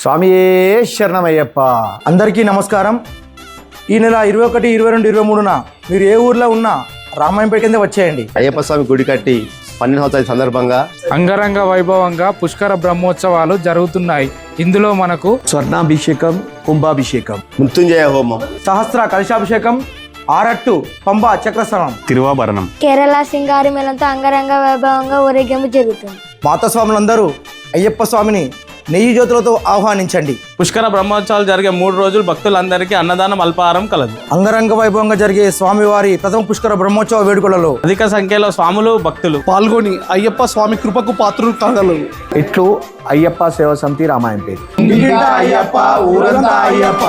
స్వామియే శరణమయ్యప్ప. అందరికీ నమస్కారం. ఈ నెల 21, 22, 23న మీరు ఏ ఊర్లో ఉన్నా రామాయంపేట కింద వచ్చేయండి. అయ్యప్ప స్వామి గుడి కట్టి 12 సంవత్సరాల సందర్భంగా అంగరంగ వైభవంగా పుష్కర బ్రహ్మోత్సవాలు జరుగుతున్నాయి. ఇందులో మనకు స్వర్ణాభిషేకం, కుంభాభిషేకం, మృత్యుంజయ హోమం, సహస్ర కలశాభిషేకం, ఆరట్టు పంబ చక్రస్నానం, తిరువాభరణం, కేరళ సింగారి మేళంతో అంగరంగ వైభవంగా ఊరేగింపు జరుగుతుంది. మాతస్వాములందరూ అయ్యప్ప స్వామిని నెయ్యి జ్యోతులతో ఆహ్వానించండి. పుష్కర బ్రహ్మోత్సవాలు జరిగే 3 రోజులు భక్తులందరికీ అన్నదానం అల్పాహారం కలదు. అంగరంగ వైభవంగా జరిగే స్వామివారి ప్రథమ పుష్కర బ్రహ్మోత్సవ వేడుకలలో అధిక సంఖ్యలో స్వాములు భక్తులు పాల్గొని అయ్యప్ప స్వామి కృపకు పాత్రలు కాగలరు. ఇట్లు అయ్యప్ప సేవ సమితి రామాయంపేట. అయ్యప్ప ఊరంతా అయ్యప్ప.